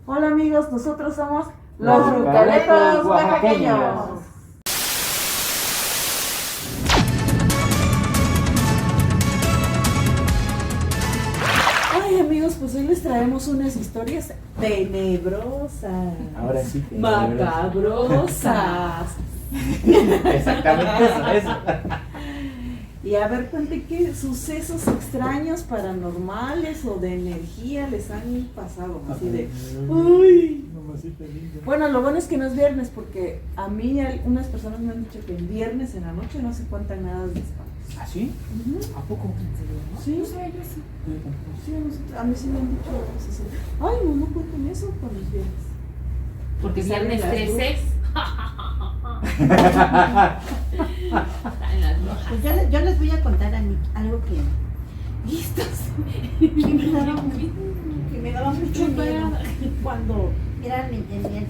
Hola amigos, nosotros somos Los Rucaletos Oaxaqueños. Ay amigos, pues hoy les traemos unas historias tenebrosas. Ahora sí. Macabrosas. Exactamente eso. Y a ver, cuente qué sucesos extraños, paranormales o de energía les han pasado. Así de, uy. Bueno, lo bueno es que no es viernes, porque a mí algunas personas me han dicho que el viernes en la noche no se cuentan nada de espantos. ¿Ah, sí? ¿A poco? Sí, No sabía yo sí. Sí, a mí sí me han dicho cosas así. Ay, no cuenten eso para los viernes. Porque viernes Salen las 13. Pues yo les voy a contar a mí algo que me daba mucho miedo cuando era niña.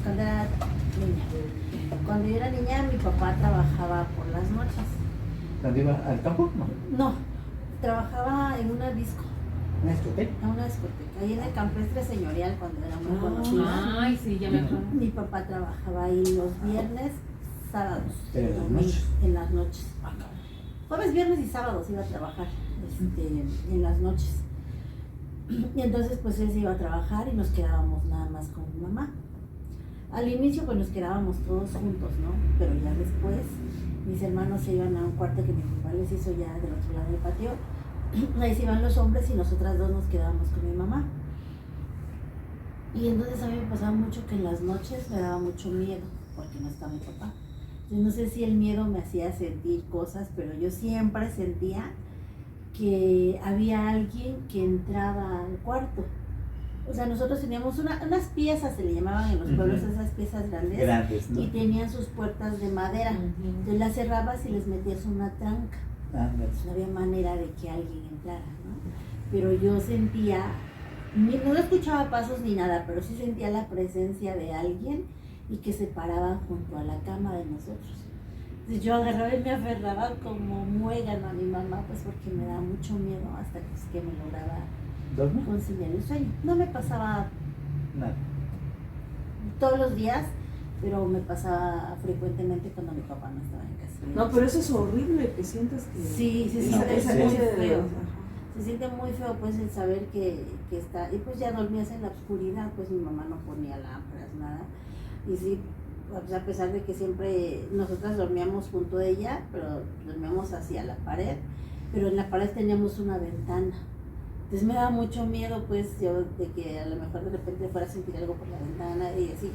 Cuando yo era niña, mi papá trabajaba por las noches. ¿Dónde iba? ¿Al campo? No, trabajaba en una disco, ¿Una discoteca? en una discoteca, ahí en el Campestre Señorial cuando era muy conocida. Ay, sí, ya me acuerdo. Mi papá trabajaba ahí los viernes, sábados, ¿Pero en las noches? en las noches. Ah, cabrón. Jueves, viernes y sábados iba a trabajar en las noches. Y entonces pues él se iba a trabajar y nos quedábamos nada más con mi mamá. Al inicio pues nos quedábamos todos juntos, ¿no? Pero ya después mis hermanos se iban a un cuarto que mi papá les hizo ya del otro lado del patio. Ahí se iban los hombres y nosotras dos nos quedábamos con mi mamá. Y entonces a mí me pasaba mucho que en las noches me daba mucho miedo porque no estaba mi papá. Yo no sé si el miedo me hacía sentir cosas, pero yo siempre sentía que había alguien que entraba al cuarto. O sea, nosotros teníamos unas piezas, se le llamaban en los pueblos esas piezas grandes, ¿no? y tenían sus puertas de madera. Entonces las cerrabas y les metías una tranca. No había manera de que alguien entrara, ¿no? Pero yo sentía, no escuchaba pasos ni nada, pero sí sentía la presencia de alguien y que se paraba junto a la cama de nosotros. Entonces yo agarraba y me aferraba como muégano a mi mamá, pues porque me daba mucho miedo hasta que me lograba ¿Dormir? conciliar el sueño. No me pasaba Nada. todos los días, pero me pasaba frecuentemente cuando mi papá no estaba en casa. No, pero eso es horrible, que sientas que... Sí, se esa- siente esa muy noche de- feo. ajá. Se siente muy feo pues el saber que está, y pues ya dormías en la oscuridad, pues mi mamá no ponía lámparas, nada. Y sí, pues a pesar de que siempre nosotras dormíamos junto a ella, pero dormíamos hacia la pared, pero en la pared teníamos una ventana. Entonces me daba mucho miedo pues yo de que a lo mejor de repente fuera a sentir algo por la ventana y así,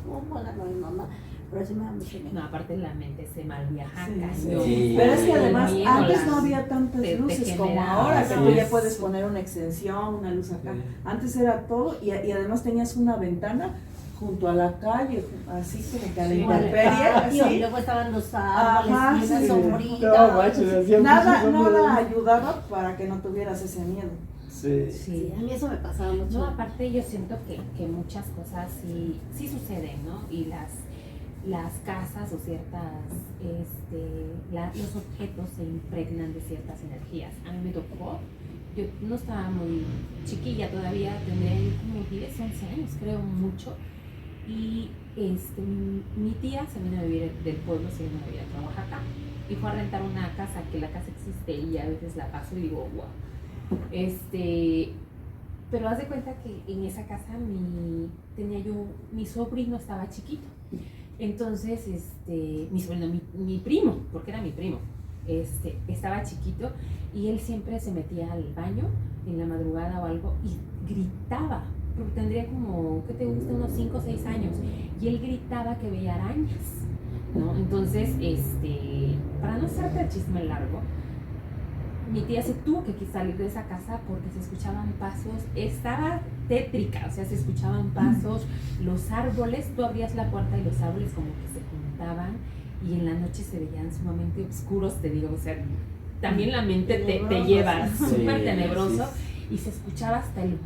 ¿cómo agarró mi mamá? Pero sí me da mucho miedo. No, aparte la mente se mal viaja, Sí, cañón. sí. Pero es que El además miedo, antes las- no había tantas te luces como genera- ahora, que Así tú ya es. puedes poner una extensión, una luz acá. Sí. Antes era todo y además tenías una ventana junto a la calle, así como que a la Sí, intemperie, Y así. luego estaban los árboles Ajá, y una sí. sombrita. No, manches, hacía Nada, mucho sombra. nada ayudaba para que no tuvieras ese miedo. Sí. Sí, a mí eso me pasaba mucho. No, aparte yo siento que muchas cosas sí suceden, ¿no? Y las casas o ciertas, los objetos se impregnan de ciertas energías. A mí me tocó, yo no estaba muy chiquilla todavía, tendría como 10, 11 años, creo mucho. Y mi tía se vino a vivir del pueblo, se vino a vivir a Oaxaca y fue a rentar una casa, que la casa existe y a veces la paso y digo, wow. Pero haz de cuenta que en esa casa mi sobrino estaba chiquito. Entonces, mi sobrino, mi primo, porque era mi primo, estaba chiquito y él siempre se metía al baño en la madrugada o algo y gritaba, porque tendría como, ¿qué te gusta? Unos 5 o 6 años, y él gritaba que veía arañas, ¿no? Entonces, para no hacerte el chisme largo, mi tía se tuvo que salir de esa casa porque se escuchaban pasos, estaba tétrica, o sea, se escuchaban pasos, los árboles, tú abrías la puerta y los árboles como que se juntaban y en la noche se veían sumamente oscuros, te digo, o sea, también la mente te lleva, súper tenebroso, y se escuchaba hasta el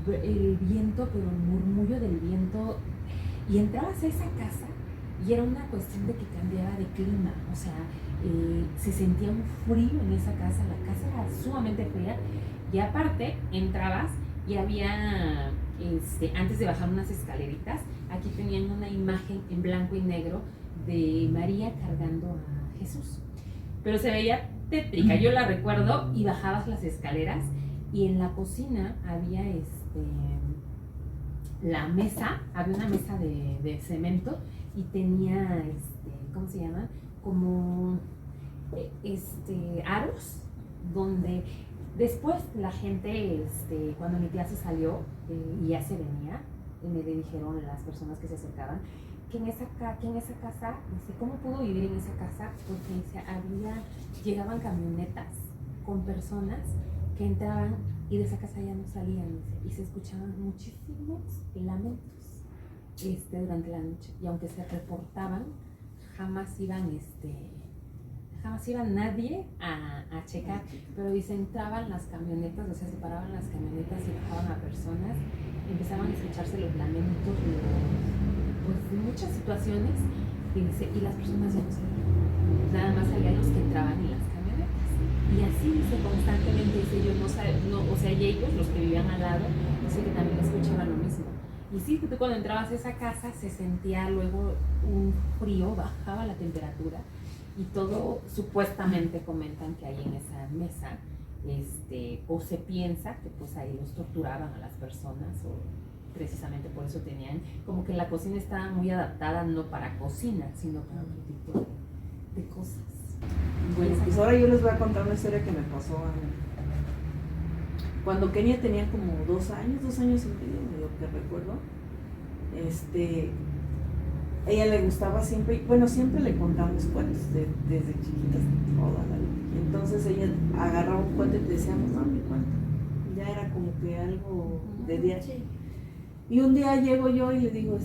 viento, pero el murmullo del viento, y entrabas a esa casa y era una cuestión de que cambiaba de clima, o sea, se sentía un frío en esa casa, la casa era sumamente fría y aparte entrabas y había antes de bajar unas escaleritas, aquí tenían una imagen en blanco y negro de María cargando a Jesús. Pero se veía tétrica, yo la recuerdo, y bajabas las escaleras y en la cocina había la mesa, había una mesa de cemento y tenía, ¿cómo se llama? Como aros, donde después la gente, cuando mi tía se salió y ya se venía, me le dijeron las personas que se acercaban, que en esa casa, dice, ¿cómo pudo vivir en esa casa? Porque dice, llegaban camionetas con personas que entraban y de esa casa ya no salían, dice, y se escuchaban muchísimos lamentos durante la noche, y aunque se reportaban, jamás iban nadie a checar, pero dice, entraban las camionetas, o sea, se paraban las camionetas y bajaban a personas, empezaban a escucharse los lamentos, pues muchas situaciones, y dice, y las personas ya no salían, nada más salían los que entraban en las camionetas, y así dice constantemente, dice, ellos o sea, y ellos, los que vivían al lado, dice que también escuchaban lo mismo. Y sí, tú cuando entrabas a esa casa se sentía luego un frío, bajaba la temperatura, y todo supuestamente comentan que ahí en esa mesa, o se piensa que pues ahí los torturaban a las personas, o precisamente por eso tenían, como que la cocina estaba muy adaptada no para cocina, sino para otro tipo de cosas. Bueno, pues ahora yo les voy a contar una historia que me pasó cuando Kenia tenía como 2 años y medio, de lo que recuerdo. Ella le gustaba siempre, bueno, siempre le contamos cuentos desde chiquitas, toda la vida. Y entonces ella agarraba un cuento y te decía, mamá, mi cuento. Ya era como que algo de diario. Sí. Y un día llego yo y le digo,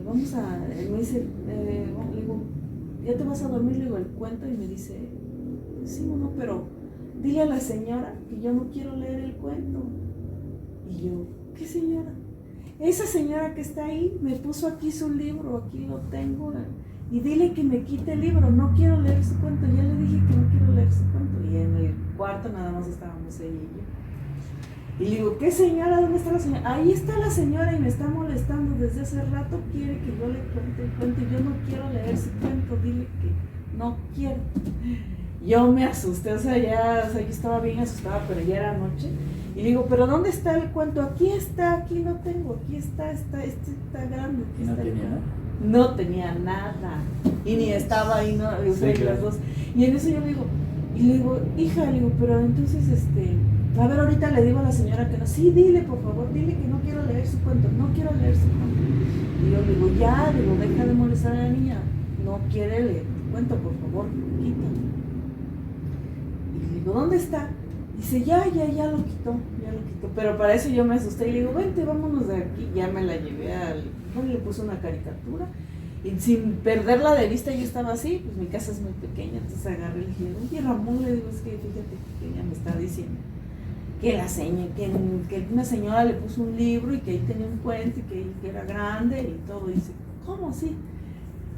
vamos a, él me dice, le digo, ¿ya te vas a dormir? Le digo, el cuento, y me dice, sí, mamá, pero dile a la señora que yo no quiero leer el cuento. Y yo, ¿qué señora? Esa señora que está ahí me puso aquí su libro, aquí lo tengo, y dile que me quite el libro, no quiero leer su cuento. Ya le dije que no quiero leer su cuento, y en el cuarto nada más estábamos ella y yo. Y le digo, ¿qué señora? ¿Dónde está la señora? Ahí está la señora y me está molestando desde hace rato, quiere que yo le cuente el cuento, y yo no quiero leer su cuento, dile que no quiero. Yo me asusté, o sea, yo estaba bien asustada, pero ya era noche. Y le digo, ¿pero dónde está el cuento? Aquí está, aquí lo tengo, aquí está, está grande. Aquí ¿No está tenía nada? No tenía nada. Y ni estaba ahí, no, o sea, Sí, las claro. dos. Y en eso yo le digo, hija, le digo, pero entonces, a ver, ahorita le digo a la señora que no. Sí, dile, por favor, dile que no quiero leer su cuento, no quiero leer su cuento. Y yo le digo, ya, digo, deja de molestar a la niña, no quiere leer tu cuento, por favor, quítalo. Y le digo, ¿dónde está? Dice, ya lo quitó. Pero para eso yo me asusté y le digo, vente, vámonos de aquí. Ya me la llevé le puse una caricatura. Y sin perderla de vista, yo estaba así, pues mi casa es muy pequeña. Entonces agarré y le dije, oye, Ramón, le digo, es que fíjate que ella me está diciendo que una señora le puso un libro y que ahí tenía un cuento y que era grande y todo. Y dice, ¿cómo así?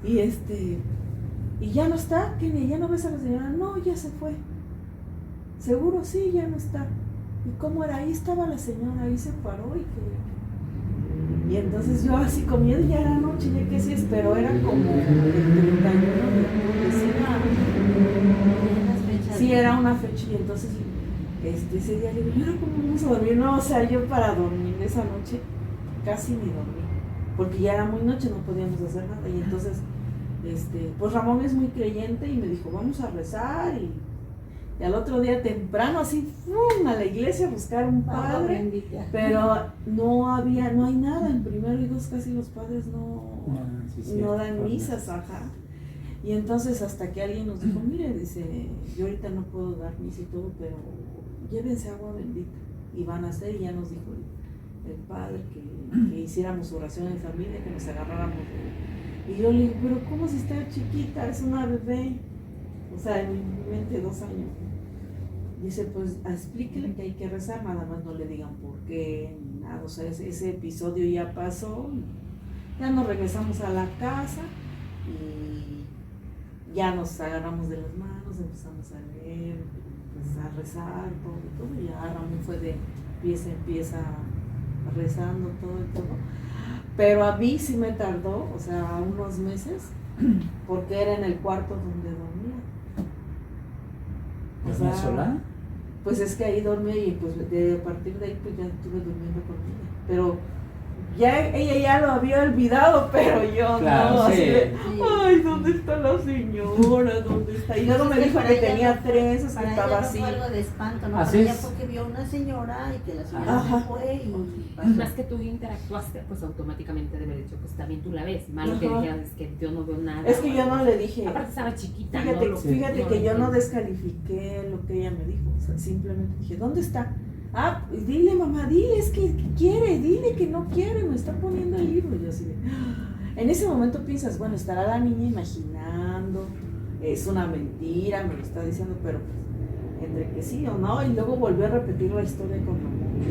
Y ya no está, Kenia, ya no ves a la señora. No, ya se fue. Seguro, sí, ya no está. ¿Y cómo era? Ahí estaba la señora, ahí se paró y entonces yo así con miedo, ya era noche, ya que sí, pero era como el 31 de julio, sí, era una fecha. Y entonces ese día le digo, ¿y ahora cómo vamos a dormir? No, o sea, yo para dormir esa noche casi ni dormí, porque ya era muy noche, no podíamos hacer nada. Y entonces, pues Ramón es muy creyente y me dijo, vamos a rezar. Y al otro día temprano, así, ¡fum!, a la iglesia a buscar un padre, pero no hay nada. En primero y dos casi los padres no dan misas, ajá. Y entonces hasta que alguien nos dijo, mire, dice, yo ahorita no puedo dar misa y todo, pero llévense agua bendita. Y van a hacer, y ya nos dijo el padre que hiciéramos oración en familia, que nos agarráramos de... Y yo le digo, pero ¿cómo si está chiquita? Es una bebé. O sea, en mi mente 2 años. Dice, pues explíquele que hay que rezar, nada más no le digan por qué, ni nada. O sea, ese episodio ya pasó. Ya nos regresamos a la casa y ya nos agarramos de las manos, empezamos a leer, pues, a rezar, todo. Y ya Ramón fue de pieza en pieza rezando todo y todo. Pero a mí sí me tardó, o sea, unos meses, porque era en el cuarto donde dormía. ¿Dormía sola? Pues es que ahí dormía y pues a partir de ahí pues ya estuve durmiendo con ella. Pero ya ella ya lo había olvidado, pero yo claro, no, sí. así de, ay, ¿dónde está la señora? ¿Dónde está? Y luego me dijo que tenía trenzas, que estaba así. Para ella no fue algo de espanto, ¿no? Así Para ella es. porque vio una señora y que la señora Ajá. se fue y pasó. Más que tú interactuaste, pues automáticamente debe haber dicho, pues también tú la ves. Malo que Ajá. dijeras, es que yo no veo nada. Es que yo no le dije. Aparte estaba chiquita, Fíjate, ¿no? fíjate No que lo yo no entiendo. descalifiqué lo que ella me dijo, o sea, simplemente dije, ¿dónde está? Ah, pues dile mamá, dile, es que quiere, dile que no quiere, me está poniendo el libro. Y yo así de, en ese momento piensas, bueno, estará la niña imaginando, es una mentira, me lo está diciendo, pero pues, entre que sí o no, y luego volvió a repetir la historia con Ramón.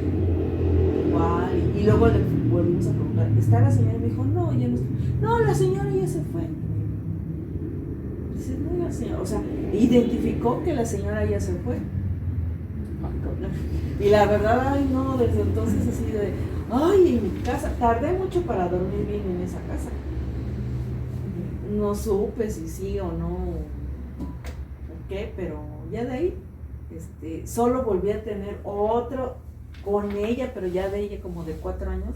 Igual, y luego le volvimos a preguntar, ¿está la señora? Y me dijo, no, ya no está. No, la señora ya se fue. Dice, no, la señora, o sea, identificó que la señora ya se fue. Y la verdad, ay no, desde entonces así de, ay, en mi casa, tardé mucho para dormir bien en esa casa. No supe si sí o no, o qué, pero ya de ahí, solo volví a tener otro con ella, pero ya de ella como de 4 años.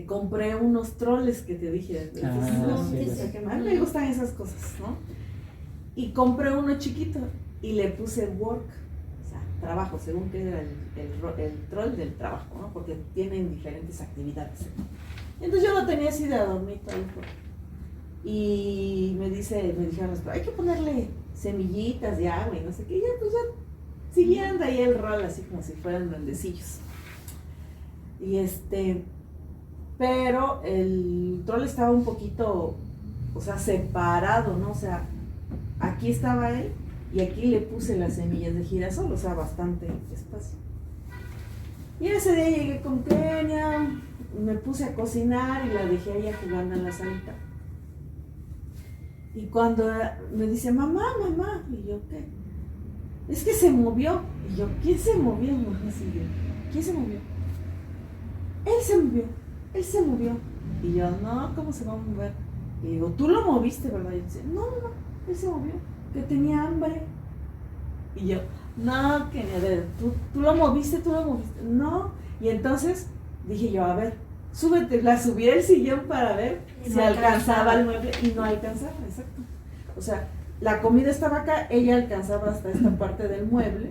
Compré unos troles que te dije, entonces, sí, o sea, que a mí me gustan esas cosas, ¿no? Y compré uno chiquito y le puse work, o sea, trabajo, según que era el troll del trabajo, ¿no? Porque tienen diferentes actividades. Entonces yo lo tenía así de adornito ahí. Y me dijeron, hay que ponerle semillitas de agua y no sé qué. Y ya, pues ya, siguiendo ahí el rol así como si fueran duendecillos. Y pero el troll estaba un poquito, o sea, separado, ¿no? O sea, aquí estaba él y aquí le puse las semillas de girasol, o sea, bastante espacio. Y ese día llegué con Kenia, me puse a cocinar y la dejé ahí jugando en la salita. Y cuando me dice, mamá, y yo, ¿qué? Es que se movió. Y yo, ¿quién se movió? Así de, ¿quién se movió? Él se movió. Y yo, no, ¿cómo se va a mover? Y digo, tú lo moviste, ¿verdad? Y dice, no, él se movió, que tenía hambre. Y yo, no, que tú lo moviste, no. Y entonces dije yo, a ver, súbete, la subí al sillón para ver si alcanzaba el mueble y no alcanzaba, exacto. O sea, la comida estaba acá, ella alcanzaba hasta esta parte del mueble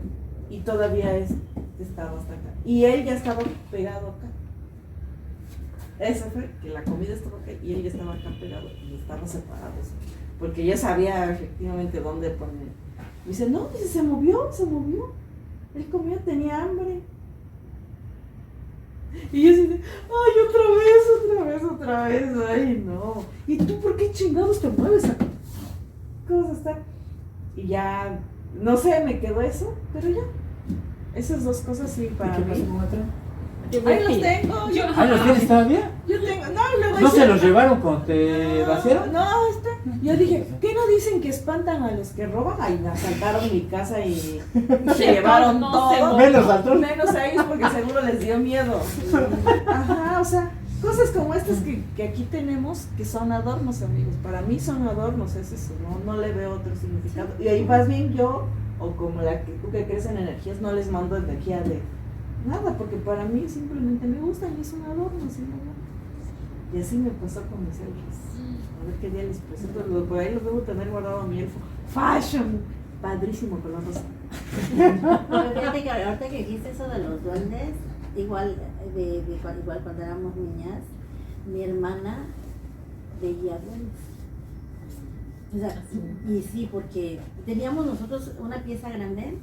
y todavía estaba hasta acá. Y él ya estaba pegado acá. Eso fue, que la comida estaba acá y él ya estaba acá pegado y estaban separados. Porque ya sabía efectivamente dónde poner. Me dice, no, se movió. Él comió, tenía hambre. Y yo así de, ay, otra vez, ay, no. ¿Y tú por qué chingados te mueves acá? ¿Cómo vas a estar? Y ya, no sé, me quedó eso, pero ya. Esas dos cosas sí para ¿Y qué pasó mí. con otra? Ahí los tengo. ¿Ah, los tienes todavía? Yo tengo, no, luego ¿No hice- se los llevaron cuando te vaciaron? No, yo dije, ¿qué no dicen que espantan a los que roban? Ay, me asaltaron mi casa y se llevaron No, todo. Menos al troll. Menos a ellos porque seguro les dio miedo. Ajá, o sea, cosas como estas que aquí tenemos que son adornos, amigos. Para mí son adornos, es eso, no le veo otro significado. Y ahí más bien yo, o como tú que crees en energías, no les mando energía de nada, porque para mí simplemente me gustan y es un adorno, ¿sí? Y así me pasó con mis elfos. A ver qué día les presento, por ahí los debo tener guardado a mi elfo. Fashion, padrísimo color rosa. Pero fíjate que ahorita que dijiste eso de los duendes, igual cuando éramos niñas, mi hermana veía duendes. O sea, y sí, porque teníamos nosotros una pieza grande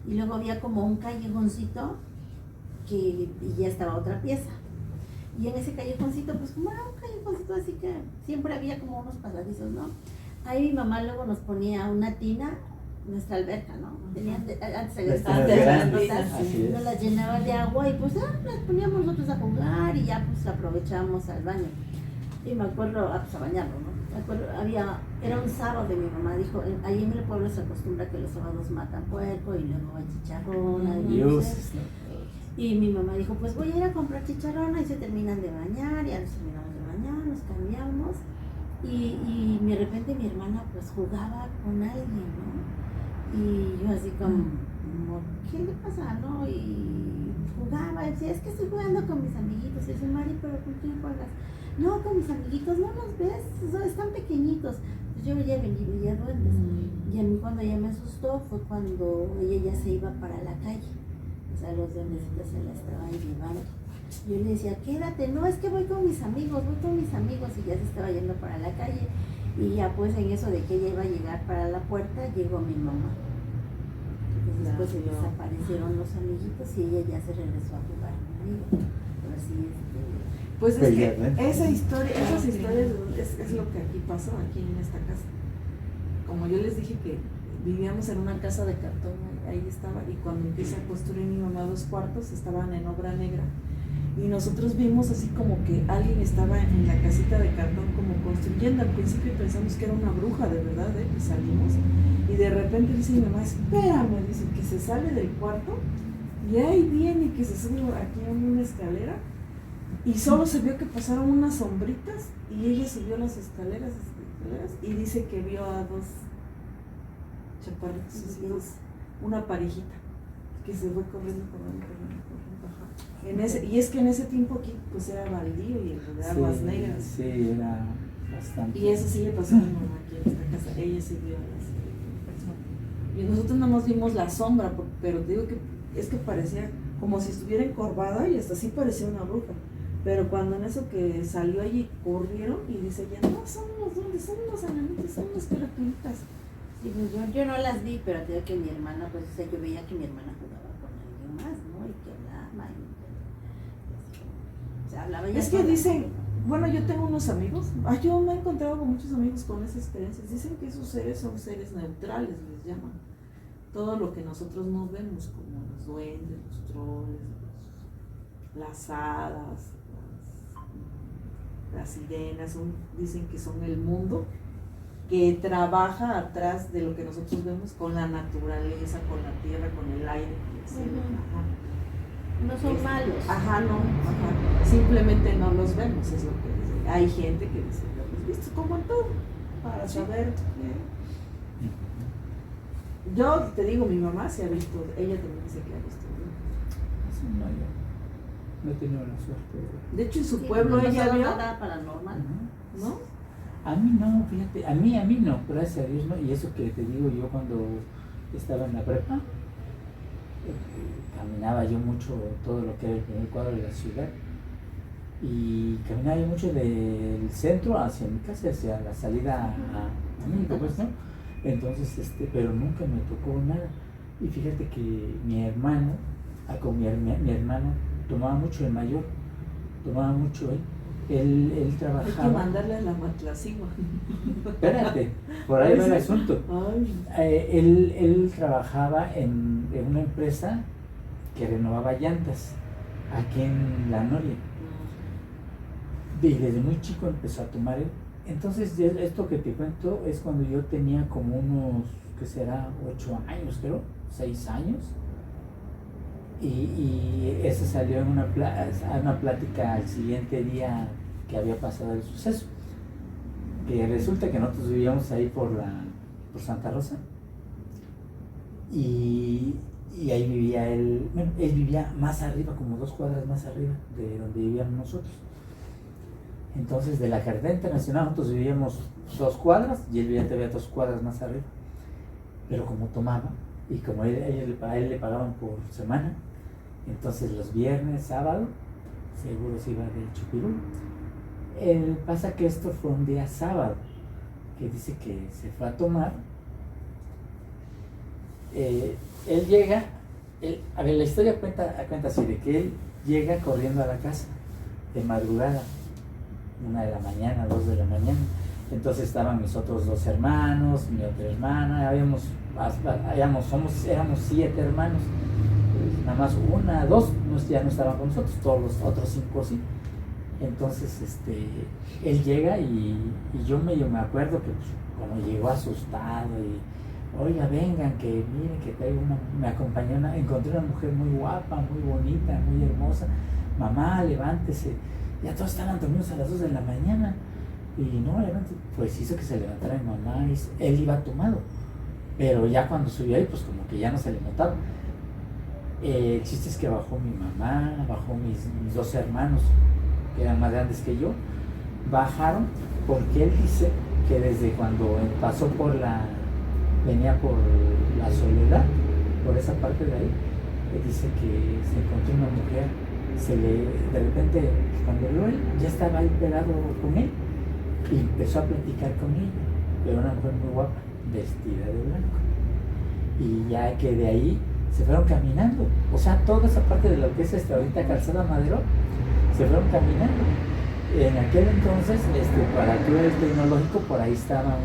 y luego había como un callejoncito y ya estaba otra pieza. Y en ese callejoncito, pues como era un callejoncito así que siempre había como unos pasadizos, ¿no? Ahí mi mamá luego nos ponía una tina, nuestra alberca, ¿no? Antes se nos las llenaba de agua y pues las poníamos nosotros a jugar y ya pues aprovechábamos al baño. Y me acuerdo, pues a bañarlo, ¿no? Me acuerdo, era un sábado y mi mamá dijo, ahí en el pueblo se acostumbra que los sábados matan puerco y luego hay chicharrón. Y mi mamá dijo, pues voy a ir a comprar chicharrón, y se terminan de bañar, ya nos terminamos de bañar, nos cambiamos. Y de repente mi hermana pues jugaba con alguien, ¿no? Y yo así como, ¿qué le pasa, no? Y jugaba, y decía, es que estoy jugando con mis amiguitos. Y dice, Mari, ¿pero con quién juegas? No, con mis amiguitos, ¿no los ves? Están pequeñitos. Pues yo veía duendes. Y a mí cuando ella me asustó fue cuando ella ya se iba para la calle. O sea, los duendecitos se la estaban llevando. Yo le decía, quédate, no, es que voy con mis amigos, y ya se estaba yendo para la calle. Y ya pues en eso de que ella iba a llegar para la puerta, llegó mi mamá. Entonces después se desaparecieron los amiguitos y ella ya se regresó a jugar conmigo. Pero así pues es que esas historias es lo que aquí pasó, aquí en esta casa. Como yo les dije que vivíamos en una casa de cartón, ahí estaba, y cuando empieza a construir mi mamá 2 cuartos, estaban en obra negra. Y nosotros vimos así como que alguien estaba en la casita de cartón como construyendo. Al principio pensamos que era una bruja de verdad, y salimos. Y de repente dice mi mamá, espérame, dice que se sale del cuarto y ahí viene que se sube aquí a una escalera. Y solo se vio que pasaron unas sombritas y ella subió las escaleras y dice que vio a 2 chaparritos, una parejita que se fue corriendo. Y es que en ese tiempo aquí pues era baldío y de aguas negras. Sí, era bastante. Y eso sí le pasó a mi mamá aquí en esta casa. Ella sí vio a las personas. Y nosotros nada más vimos la sombra, pero te digo que es que parecía como si estuviera encorvada y hasta así parecía una bruja. Pero cuando en eso que salió allí corrieron y dice ella, no, son unos duendes, son unos ananitos, son unas criaturitas. Sí, pues yo no las vi, pero te digo que mi hermana, pues o sea, yo veía que mi hermana jugaba con alguien más, ¿no? Y que hablaba. O sea, hablaba ya. Es que dicen, bueno, yo tengo unos amigos, yo me he encontrado con muchos amigos con esas experiencias. Dicen que esos seres son seres neutrales, les llaman. Todo lo que nosotros no vemos, como los duendes, los troles, las hadas, las sirenas, dicen que son el mundo que trabaja atrás de lo que nosotros vemos con la naturaleza, con la tierra, con el aire. No son malos. Simplemente no los vemos, es lo que dice. Hay gente que dice, ¿los visto? Como en todo, para saber. Yo te digo, mi mamá se ha visto, ella también dice que ha visto. No he tenido la suerte. De hecho, en su pueblo ella vio. Nada paranormal, ¿no? A mí no, fíjate, a mí no, gracias a Dios no. Y eso que te digo yo cuando estaba en la prepa, caminaba yo mucho todo lo que era el primer cuadro de la ciudad. Y caminaba yo mucho del centro hacia mi casa, hacia la salida a México, pues, ¿no? Entonces, pero nunca me tocó nada. Y fíjate que mi hermano, mi hermano tomaba mucho, el mayor, tomaba mucho él trabajaba. Hay que mandarle a la matlacigua. Espérate, por ahí va el asunto. Él trabajaba en una empresa que renovaba llantas aquí en La Noria. Y desde muy chico empezó a tomar él. Entonces, esto que te cuento es cuando yo tenía como unos, ¿qué será? 8 años, creo, 6 años. Y eso salió en una plática al siguiente día que había pasado el suceso. Que resulta que nosotros vivíamos ahí por Santa Rosa. Y ahí vivía él. Bueno, él vivía más arriba, como 2 cuadras más arriba de donde vivíamos nosotros. Entonces, de la carretera internacional nosotros vivíamos 2 cuadras y él vivía todavía 2 cuadras más arriba. Pero como tomaba, y como a él le pagaban por semana, entonces los viernes, sábado, seguro se iba de chupirul. Pasa que esto fue un día sábado, que dice que se fue a tomar. Él llega, a ver, la historia cuenta así, de que él llega corriendo a la casa de madrugada, 1 de la mañana, 2 de la mañana. Entonces estaban mis otros 2 hermanos, mi otra hermana, éramos 7 hermanos. Pues nada más 1, 2 ya no estaban con nosotros, todos los otros 5 sí. Entonces él llega y yo me acuerdo que pues, cuando llegó asustado y oiga, vengan, que miren, que traigo me acompañó encontré una mujer muy guapa, muy bonita, muy hermosa, mamá, levántese, ya todos estaban dormidos a las 2 de la mañana, y no, levántese, pues hizo que se levantara mi mamá, y él iba tomado, pero ya cuando subió ahí, pues como que ya no se le notaba. El chiste es que bajó mi mamá, bajó mis 2 hermanos, que eran más grandes que yo, bajaron porque él dice que desde cuando venía por la Soledad, por esa parte de ahí, él dice que se encontró una mujer, de repente cuando vio él, ya estaba ahí pegado con él y empezó a platicar con ella, pero una mujer muy guapa, vestida de blanco, y ya que de ahí se fueron caminando, o sea, toda esa parte de lo que es ahorita Calzada Madero, se fueron caminando. En aquel entonces, para el Club Tecnológico, por ahí estaba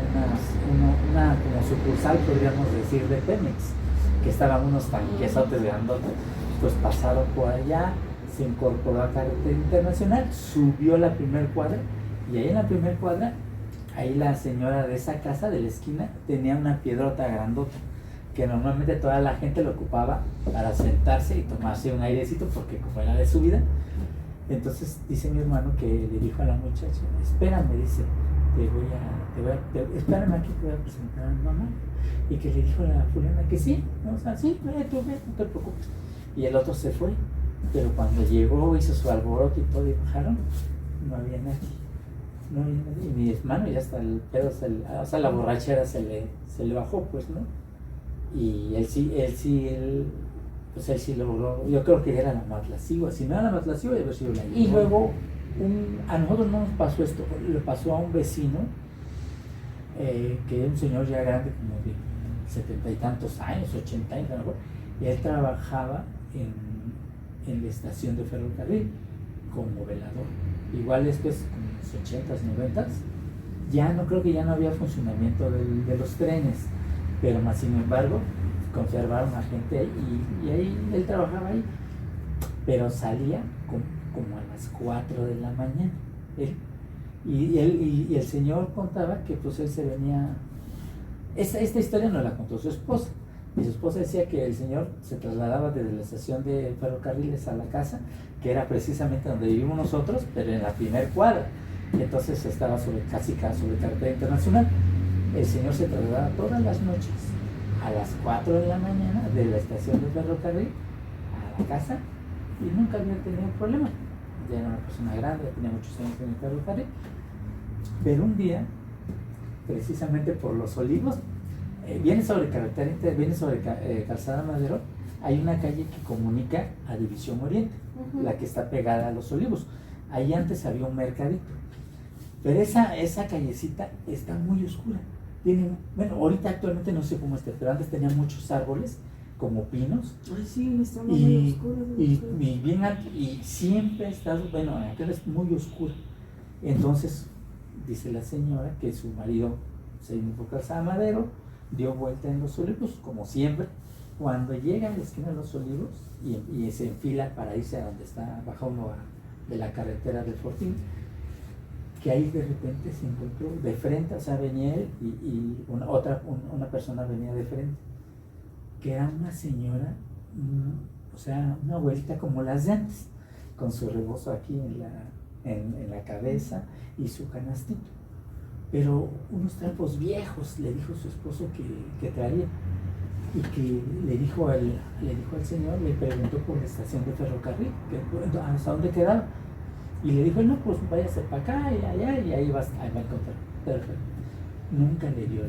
una como sucursal, podríamos decir, de Pemex, que estaban unos tanquesotes grandotes, pues pasaron por allá, se incorporó a Carretera Internacional, subió la primer cuadra, y ahí en la primer cuadra, ahí la señora de esa casa, de la esquina, tenía una piedrota grandota, que normalmente toda la gente lo ocupaba para sentarse y tomarse un airecito, porque como era de subida. Entonces dice mi hermano que le dijo a la muchacha, espérame, dice, espérame aquí, te voy a presentar a mi mamá. Y que le dijo a la fulana que sí, ¿no? O sea, sí, tú ve, no te preocupes. Y el otro se fue, pero cuando llegó, hizo su alboroto y todo, y bajaron, no había nadie. Y mi hermano ya hasta el pedo, o sea, la borrachera se le bajó, pues, ¿no? Y él sí logró, yo creo que era la Matlasigua, si no era la Matlasigua, debe haber sido la. Y luego, a nosotros no nos pasó esto, le pasó a un vecino, que es un señor ya grande, como de 70 y tantos años, 80 años, ¿no? Y él trabajaba en la estación de ferrocarril como velador. Igual después, en los 80s, 90s, ya no creo que ya no había funcionamiento de los trenes, pero más sin embargo conservaron a gente ahí y ahí él trabajaba ahí, pero salía como a las 4 de la mañana. Y el señor contaba que pues él se venía, esta historia no la contó su esposa, y su esposa decía que el señor se trasladaba desde la estación de ferrocarriles a la casa, que era precisamente donde vivimos nosotros, pero en la primer cuadra, y entonces estaba casi sobre Carretera Internacional. El señor se trasladaba todas las noches a las 4 de la mañana de la estación de ferrocarril a la casa y nunca había tenido problema. Ya era una persona grande, tenía muchos años en el ferrocarril, pero un día, precisamente por Los Olivos, viene sobre Calzada Madero, hay una calle que comunica a División Oriente, la que está pegada a Los Olivos. Ahí antes había un mercadito, pero esa callecita está muy oscura. Bueno, ahorita actualmente no sé cómo esté, pero antes tenía muchos árboles, como pinos. Ay, sí, estaba muy oscura. Y bien alto, y siempre ha estado, bueno, acá es muy oscura. Entonces, dice la señora que su marido se vino por Calzada Madero, dio vuelta en Los Olivos, como siempre. Cuando llega a la esquina de Los Olivos y se enfila para irse a donde está, baja uno de la carretera del Fortín, que ahí de repente se encontró de frente, o sea, venía él y una persona venía de frente, que era una señora, o sea, una abuelita como las de antes, con su rebozo aquí en la cabeza y su canastito, pero unos trapos viejos, le dijo su esposo que traía, y que le dijo al señor, le preguntó por la estación de ferrocarril, hasta dónde quedaba. Y le dijo, no, pues váyase para acá y allá, y ahí va a encontrar. Perfecto. Nunca le dio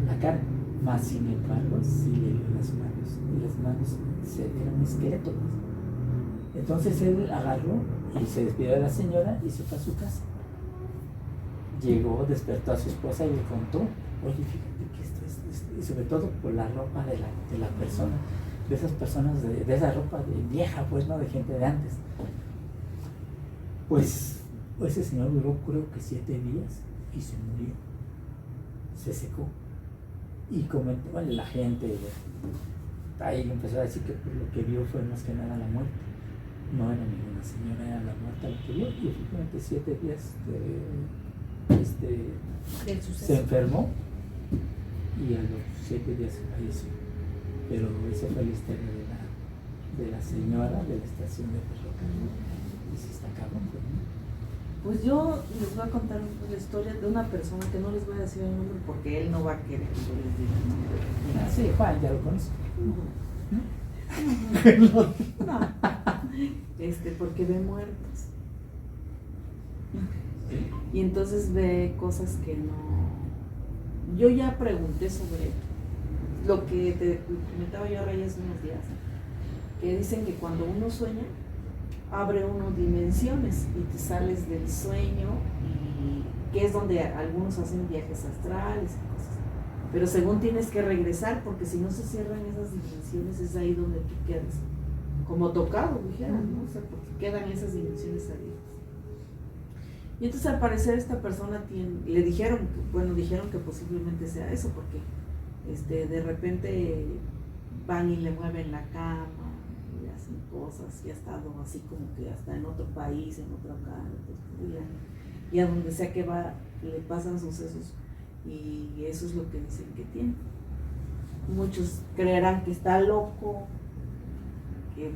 la cara, más sin embargo, sí le dio las manos. Y las manos eran esqueletos. Entonces él agarró y se despidió de la señora y se fue a su casa. Llegó, despertó a su esposa y le contó, oye, fíjate que esto es, y sobre todo por la ropa de la persona, de esas personas, de esa ropa de vieja, pues, ¿no? De gente de antes. Pues ese señor duró creo que 7 días y se murió, se secó. Y comentó, bueno, la gente ahí empezó a decir que pues, lo que vio fue más que nada la muerte. No era ninguna señora, era la muerte la que vio. Y efectivamente 7 días se enfermó y a los 7 días falleció. Pero esa fue la historia de la señora de la estación de ferrocarril. Y se está acabando, ¿no? Pues yo les voy a contar la historia de una persona que no les voy a decir el nombre porque él no va a querer que yo les diga el nombre. Ah, sí, Juan, ya lo conozco. No. Porque ve muertos. Y entonces ve cosas que no. Yo ya pregunté sobre lo que te comentaba yo ahora ya hace unos días, que dicen que cuando uno sueña, abre uno dimensiones y te sales del sueño, y que es donde algunos hacen viajes astrales y cosas. Pero según tienes que regresar, porque si no se cierran esas dimensiones, es ahí donde tú quedas. Como tocado, dijeran, ¿no? O sea, porque quedan esas dimensiones abiertas. Y entonces al parecer esta persona le dijeron que posiblemente sea eso, porque de repente van y le mueven la cama, y hacen cosas, y ha estado así como que hasta en otro país, en otro lugar, y a donde sea que va, le pasan sucesos, y eso es lo que dicen que tiene. Muchos creerán que está loco, que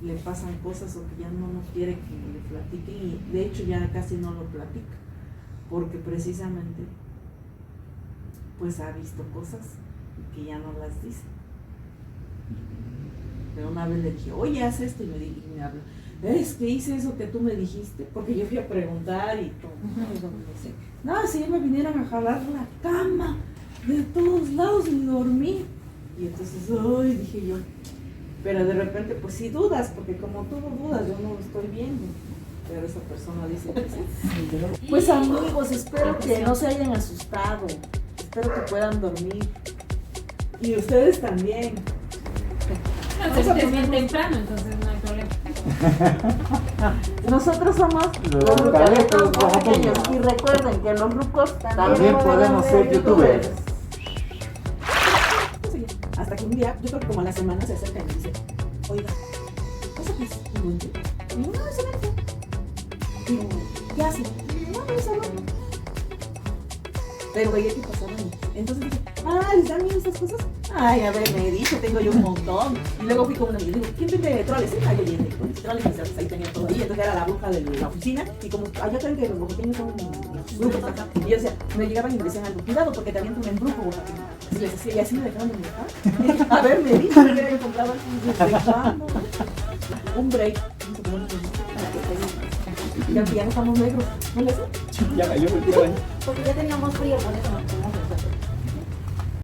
le pasan cosas o que ya no quiere que le platiquen, y de hecho ya casi no lo platica, porque precisamente pues ha visto cosas y que ya no las dice. Pero una vez le dije, oye, haz esto, y me habla, es que hice eso que tú me dijiste, porque yo fui a preguntar y todo. No, si me vinieron a jalar la cama de todos lados y dormí. Y entonces, ay, dije yo, pero de repente pues sí dudas, porque como tú no dudas, yo no lo estoy viendo. Pero esa persona dice que sí. Pues amigos, espero que no se hayan asustado, espero que puedan dormir. Y ustedes también. Es bien temprano, entonces no hay problema. Nosotros somos los rucaletos oaxaqueños, y recuerden que los rucos también podemos ser youtubers. Hasta que un día, yo creo que como a la semana, se acerca y me dice, oiga, ¿eso qué es? Y digo, no, es evento. Digo, ¿qué hace? No, es evento. Pero veía que pasaban. Entonces dije, ¿les dan miedo estas cosas? Ay, a ver, me dice, tengo yo un montón. Y luego fui con una amiga y digo, ¿quién vende troles? Yo llené con troles, y ahí tenía todo ahí. Entonces era la bruja de la oficina. Y como allá creen que los oaxaqueños son brujos acá. Y yo decía, me llegaban y me decían algo, cuidado porque te avientan un embrujo oaxaqueño. Y les decía, y así me dejaban de embrujar. A ver, me dice, que era encontraba un break. Ya no estamos negros, ¿no le sé? Ya cayó, porque ya teníamos frío, por eso.